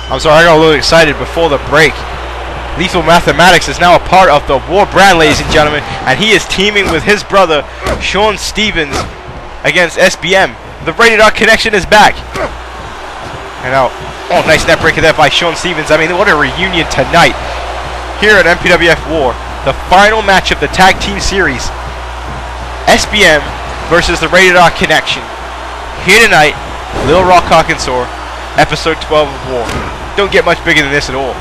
I'm sorry, I got a little excited before the break. Lethal Mathematics is now a part of the War brand, ladies and gentlemen, and he is teaming with his brother, Sean Stevens, against SBM. The Rated R connection is back. And now, oh, nice net breaker there by Sean Stevens. I mean, what a reunion tonight here at MPWF WAR. The final match of the Tag Team Series. SBM versus the Rated R connection. Here tonight, Little Rock, Arkansas, episode 12 of WAR. Don't get much bigger than this at all.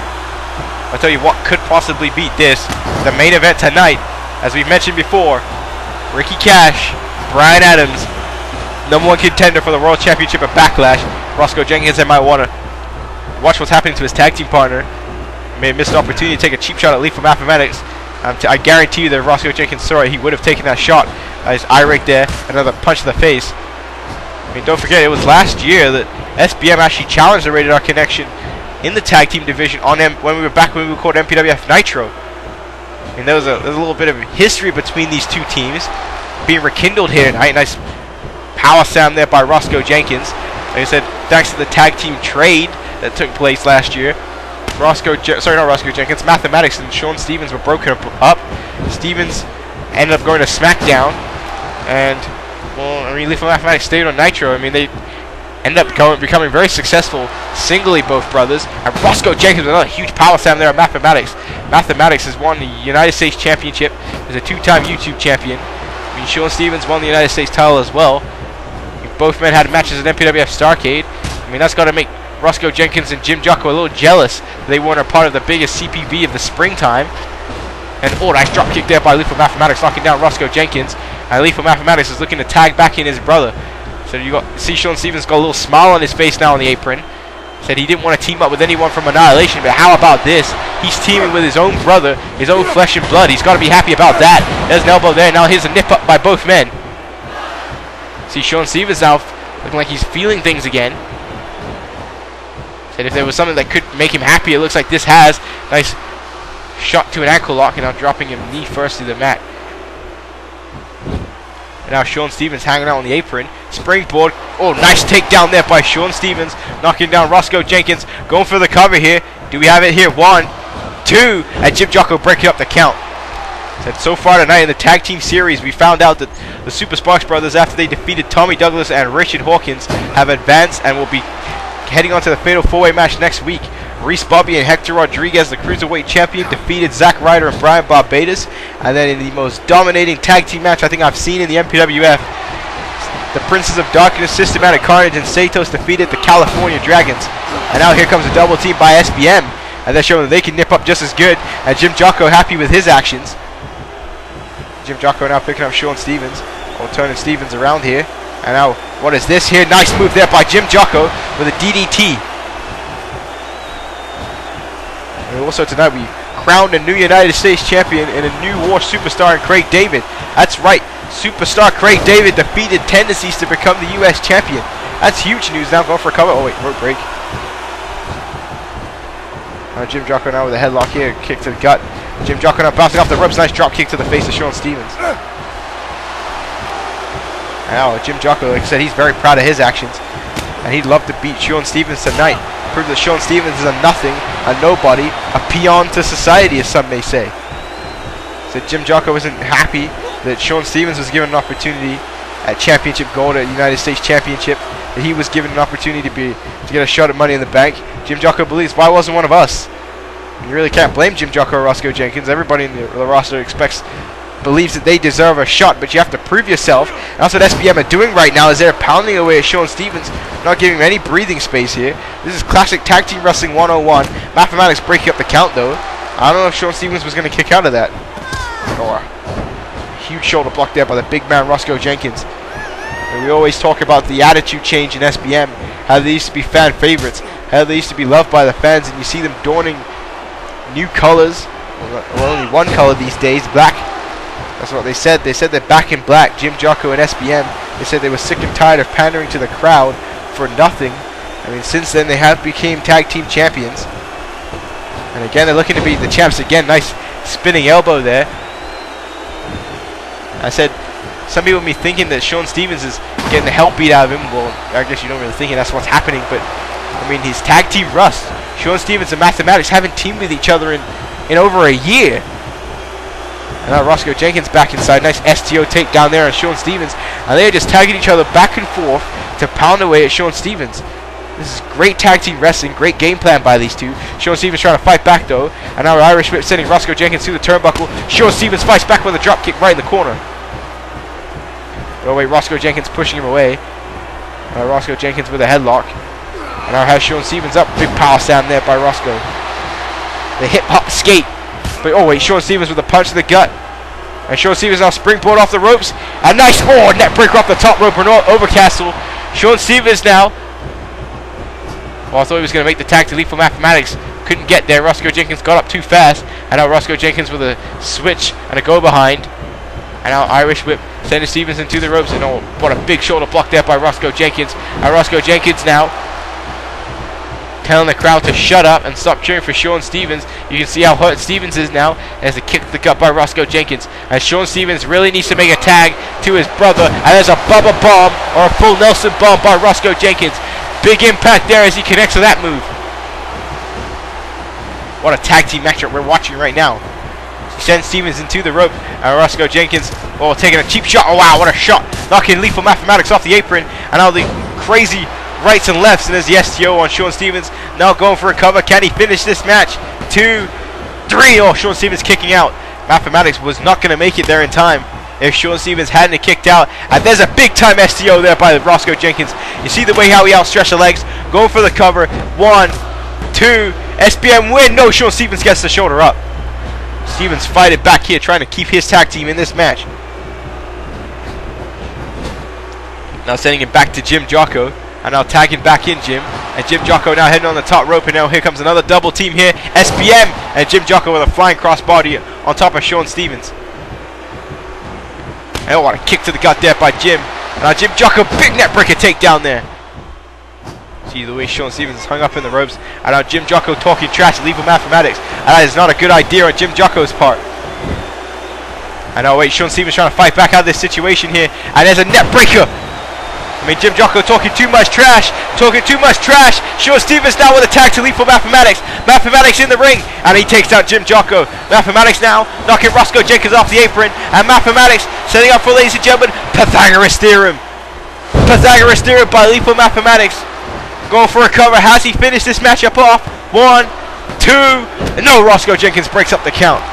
I'll tell you what could possibly beat this. The main event tonight, as we mentioned before, Ricky Cash, Brian Adams, #1 contender for the World Championship at Backlash. Roscoe Jenkins might want to watch what's happening to his tag team partner. May have missed an opportunity to take a cheap shot at Lethal Mathematics. I guarantee you that Roscoe Jenkins saw it, he would have taken that shot. His eye right there, another punch to the face. I mean, don't forget, it was last year that SBM actually challenged the Rated R connection in the tag team division on when we were called MPWF Nitro. And there was a little bit of history between these two teams being rekindled here tonight. Nice power slam there by Roscoe Jenkins. Like I said, thanks to the tag team trade that took place last year, Mathematics and Sean Stevens were broken up. Stevens ended up going to SmackDown, and well, I mean, Lethal Mathematics stayed on Nitro. I mean, they ended up becoming very successful singly, both brothers. And Roscoe Jenkins with another huge power slam there at Mathematics. Mathematics has won the United States Championship, is a 2-time YouTube champion. I mean, Sean Stevens won the United States title as well. I mean, both men had matches at MPWF Starrcade. I mean, that's got to make Roscoe Jenkins and Jim Jocko a little jealous that they weren't a part of the biggest CPV of the springtime. And oh, nice drop kick there by Lethal Mathematics, knocking down Roscoe Jenkins. And Lethal Mathematics is looking to tag back in his brother. So you see Sean Stevens got a little smile on his face now on the apron. Said he didn't want to team up with anyone from Annihilation, but how about this? He's teaming with his own brother, his own flesh and blood. He's got to be happy about that. There's an elbow there. Now here's a nip up by both men. See Sean Stevens now looking like he's feeling things again. Said if there was something that could make him happy, it looks like this has. Nice shot to an ankle lock, and now dropping him knee first to the mat. And now Sean Stevens hanging out on the apron. Springboard. Oh, nice takedown there by Sean Stevens. Knocking down Roscoe Jenkins. Going for the cover here. Do we have it here? 1, 2. And Jim Jocko breaking up the count. So far tonight in the Tag Team Series, we found out that the Super Sparks brothers, after they defeated Tommy Douglas and Richard Hawkins, have advanced and will be heading on to the Fatal 4-Way match next week. Reese Bobby and Hector Rodriguez, the Cruiserweight Champion, defeated Zack Ryder and Brian Barbados. And then in the most dominating tag team match I think I've seen in the MPWF, the Princes of Darkness, Systematic Carnage, and Satos defeated the California Dragons. And now here comes a double team by SBM. And they're showing that they can nip up just as good. And Jim Jocko happy with his actions. Jim Jocko now picking up Sean Stevens. Or turning Stevens around here. And now, what is this here? Nice move there by Jim Jocko with a DDT. And also tonight we crowned a new United States champion and a new War superstar in Craig David. That's right, superstar Craig David defeated Tendencies to become the US champion. That's huge news. Now going for a cover. Oh wait, rope break. Jim Jocko now with a headlock here, kick to the gut. Jim Jocko now bouncing off the ropes. Nice drop kick to the face of Sean Stevens. Now Jim Jocko, like I said, he's very proud of his actions, and he'd love to beat Sean Stevens tonight. Prove that Sean Stevens is a nothing, a nobody, a peon to society, as some may say. So Jim Jocko isn't happy that Sean Stevens was given an opportunity at Championship Gold at United States Championship, that he was given an opportunity to get a shot at Money in the Bank. Jim Jocko believes, why wasn't one of us? You really can't blame Jim Jocko or Roscoe Jenkins. Everybody in the roster believes that they deserve a shot, but you have to prove yourself. And that's what SBM are doing right now, is they're pounding away at Sean Stevens, not giving him any breathing space here. This is classic Tag Team Wrestling 101. Mathematics breaking up the count though. I don't know if Sean Stevens was going to kick out of that. Or huge shoulder block there by the big man Roscoe Jenkins. And we always talk about the attitude change in SBM, how they used to be fan favorites, how they used to be loved by the fans, and you see them donning new colors. Well, only one color these days, black. That's what they said. They said they're back in black. Jim Jocko and SBM. They said they were sick and tired of pandering to the crowd for nothing. I mean, since then they have became tag team champions. And again, they're looking to be the champs again. Nice spinning elbow there. I said, some people may be thinking that Sean Stevens is getting the hell beat out of him. Well, I guess you don't really think that's what's happening. But I mean, his tag team rust Sean Stevens and Mathematics haven't teamed with each other in over a year. And now Roscoe Jenkins back inside. Nice STO takedown there on Sean Stevens. And they're just tagging each other back and forth to pound away at Sean Stevens. This is great tag team wrestling, great game plan by these two. Sean Stevens trying to fight back though. And now Irish Whip sending Roscoe Jenkins through the turnbuckle. Sean Stevens fights back with a drop kick right in the corner. Oh wait, Roscoe Jenkins pushing him away. Roscoe Jenkins with a headlock. And now has Sean Stevens up. Big power slam there by Roscoe. The hip hop skate. But oh wait, Sean Stevens with a punch to the gut. And Sean Stevens now springboard off the ropes. A nice net breaker off the top rope and Overcastle. Sean Stevens now. Oh, I thought he was going to make the tag to Lethal Mathematics. Couldn't get there. Roscoe Jenkins got up too fast. And now Roscoe Jenkins with a switch and a go behind. And now Irish Whip sending Stevens into the ropes. And oh, what a big shoulder block there by Roscoe Jenkins. And Roscoe Jenkins now telling the crowd to shut up and stop cheering for Sean Stevens. You can see how hurt Stevens is now as a kick to the gut by Roscoe Jenkins. And Sean Stevens really needs to make a tag to his brother. And there's a Bubba Bomb or a full Nelson Bomb by Roscoe Jenkins. Big impact there as he connects to that move. What a tag team matchup we're watching right now. He sends Stevens into the rope. And Roscoe Jenkins, oh, taking a cheap shot. Oh wow, what a shot. Knocking Lethal Mathematics off the apron. And now the crazy rights and lefts, and there's the STO on Sean Stevens. Now going for a cover. Can he finish this match? 2, 3. Oh, Sean Stevens kicking out. Mathematics was not going to make it there in time if Sean Stevens hadn't kicked out. And there's a big time STO there by Roscoe Jenkins. You see the way how he outstretched the legs. Going for the cover. 1, 2. SBM win. No, Sean Stevens gets the shoulder up. Stevens fighting back here, trying to keep his tag team in this match. Now sending him back to Jim Jocko. And now tagging back in Jim. And Jim Jocko now heading on the top rope. And now here comes another double team here. SBM. And Jim Jocko with a flying crossbody on top of Sean Stevens. And oh, what a kick to the gut there by Jim. And now Jim Jocko, big net breaker takedown there. See the way Sean Stevens is hung up in the ropes. And now Jim Jocko talking trash to Lethal Mathematics. And that is not a good idea on Jim Jocko's part. And now wait, Sean Stevens trying to fight back out of this situation here. And there's a net breaker. I mean, Jim Jocko talking too much trash. Sean Stevens now with a tag to Lethal Mathematics. Mathematics in the ring. And he takes out Jim Jocko. Mathematics now knocking Roscoe Jenkins off the apron. And Mathematics setting up for, ladies and gentlemen, Pythagoras Theorem. Pythagoras Theorem by Lethal Mathematics. Going for a cover. Has he finished this matchup off? 1, 2. No, Roscoe Jenkins breaks up the count.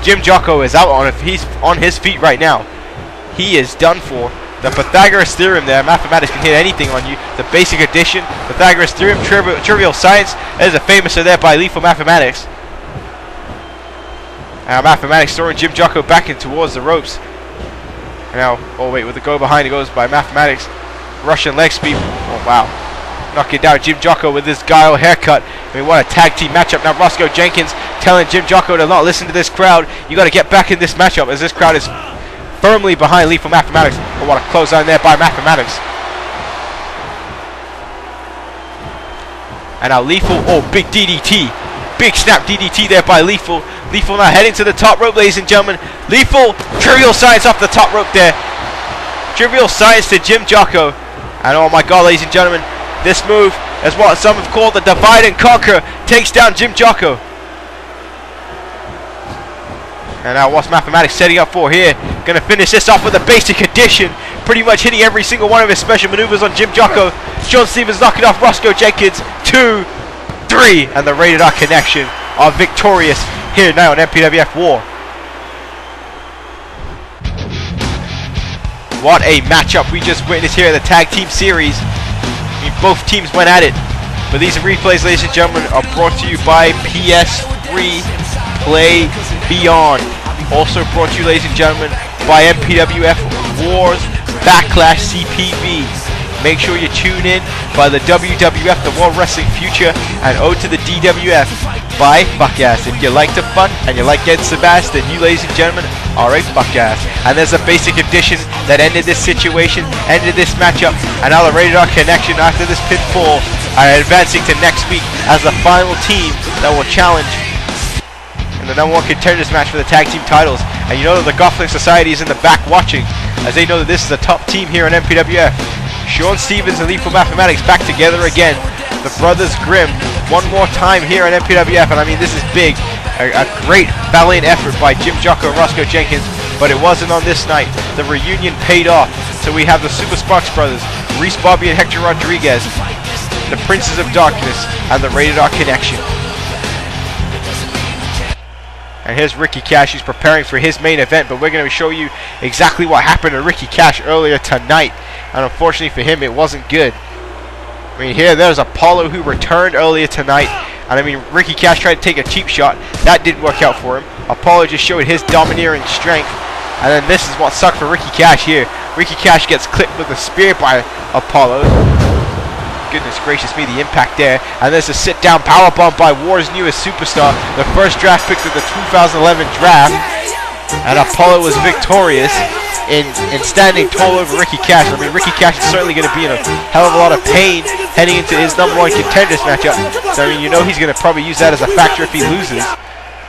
Jim Jocko is out he's on his feet right now. He is done for. The Pythagoras Theorem there. Mathematics can hit anything on you. The basic addition. Pythagoras Theorem. Trivial Science. There's a famous there by Lethal Mathematics. Now Mathematics throwing Jim Jocko back in towards the ropes. Now, oh wait, with the go behind it goes by Mathematics. Russian leg sweep. Oh wow. Knocking down Jim Jocko with this guile haircut. I mean, what a tag team matchup. Now Roscoe Jenkins telling Jim Jocko to not listen to this crowd. You got to get back in this matchup as this crowd is firmly behind Lethal Mathematics. Oh, what a clothesline there by Mathematics. And now Lethal, oh, big DDT. Big snap DDT there by Lethal. Lethal now heading to the top rope, ladies and gentlemen. Lethal, Trivial Science off the top rope there. Trivial Science to Jim Jocko. And oh my god, ladies and gentlemen, this move is what some have called the divide and conquer. Takes down Jim Jocko. And now what's Mathematics setting up for here? Gonna finish this off with a basic addition. Pretty much hitting every single one of his special maneuvers on Jim Jocko. Sean Stevens knocking off Roscoe Jenkins. 2, 3. And the Rated R Connection are victorious here now on MPWF WAR. What a matchup we just witnessed here in the Tag Team Series. I mean, both teams went at it. But these replays, ladies and gentlemen, are brought to you by PS3 Play Beyond. Also brought to you, ladies and gentlemen, by MPWF WAR's Backlash CPV. Make sure you tune in by the WWF, the World Wrestling Future, and Ode to the DWF by Fuckass. If you like to fun and you like getting Sebastian, you, ladies and gentlemen, are a Fuckass. And there's a basic addition that ended this situation, ended this matchup, and now the Rated R Connection after this pinfall are advancing to next week as the final team that will challenge in the #1 Contenders match for the tag team titles. And you know that the Gotham Society is in the back watching, as they know that this is the top team here on MPWF. Sean Stevens and Lethal Mathematics back together again the Brothers Grimm one more time here at MPWF, and I mean, this is big. A great valiant effort by Jim Jocko and Roscoe Jenkins, but it wasn't on this night. The reunion paid off. So we have the Super Sparks brothers, Reese Bobby and Hector Rodriguez, the Princes of Darkness, and the Rated R Connection. And here's Ricky Cash. He's preparing for his main event, but we're going to show you exactly what happened to Ricky Cash earlier tonight. And unfortunately for him, it wasn't good. I mean, there's Apollo who returned earlier tonight. And I mean, Ricky Cash tried to take a cheap shot. That didn't work out for him. Apollo just showed his domineering strength. And then this is what sucked for Ricky Cash here. Ricky Cash gets clipped with a spear by Apollo. Goodness gracious me, the impact there. And there's a sit-down powerbomb by War's newest superstar. The first draft pick of the 2011 draft. And Apollo was victorious in standing tall over Ricky Cash. I mean, Ricky Cash is certainly going to be in a hell of a lot of pain heading into his #1 Contenders matchup. So, I mean, you know he's going to probably use that as a factor if he loses.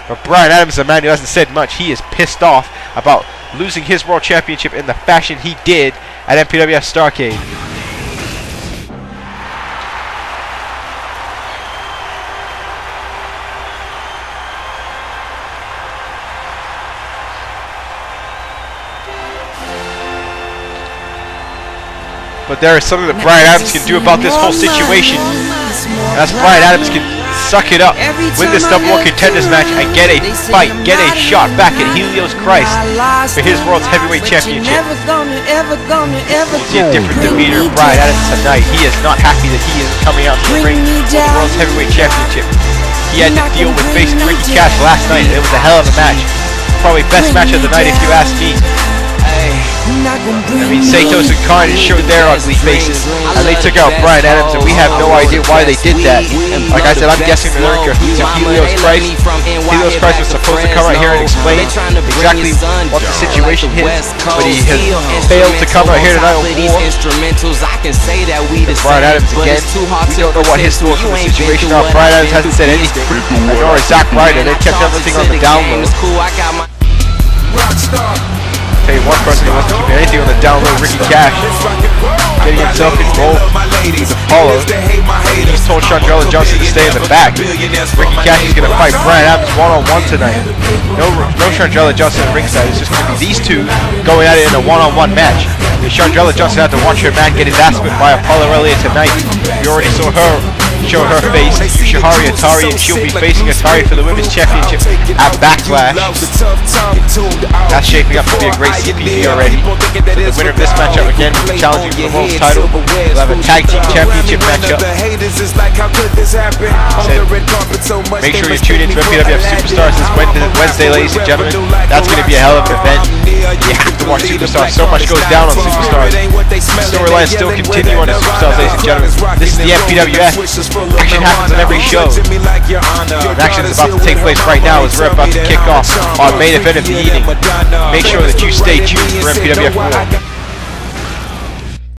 But Brian Adams, a man who hasn't said much, he is pissed off about losing his World Championship in the fashion he did at MPWF Starrcade. But there is something that Brian Adams can do about this whole situation. And that's Brian Adams can suck it up, win this #1 Contenders match, and get a fight, get a shot back at Helios Christ for his World's Heavyweight Championship. You see a different demeanor of Brian Adams tonight. He is not happy that he is coming out to the ring for the World's Heavyweight Championship. He had to deal with facing Ricky Cash last night, and it was a hell of a match. Probably best match of the night if you ask me. I mean, Satos and Carnage showed their ugly faces, and they took out Brian Adams, and we have no idea why they did that. Like I said, I'm guessing they're in cahoots of Helios Christ. Helios Christ was supposed to come out here and explain exactly what the situation is, but he has failed to come out here tonight on War. Brian Adams again, we don't know what his thoughts on the situation are. Brian Adams hasn't said anything, and nor has Zack Ryder. They kept everything on the down low. Tell you one person who wasn't keeping anything on the down low, Ricky Cash, getting himself involved with Apollo. He's told Chandrella Johnson to stay in the back. Ricky Cash is going to fight Brian Adams one-on-one tonight. No Chandrella Johnson at ringside. It's just going to be these two going at it in a one-on-one match. Chandrella Johnson had to watch her man get his ass whipped by Apollo earlier tonight. We already saw her show her face, Yushihari Atari, and she'll be facing Atari for the Women's Championship at Backlash. That's shaping up to be a great CPV already. So the winner of this matchup again will be challenging for the world's title. We'll have a tag team championship matchup. So make sure you tune in to MPWF Superstars this Wednesday, ladies and gentlemen. That's going to be a hell of an event. You have to watch Superstars. So much goes down on Superstars. Storylines still continue on the Superstars, ladies and gentlemen. This is the MPWF. Action happens on every show. And action is about to take place right now as we're about to kick off our main event of the evening. Make sure that you stay tuned for MPWF WAR.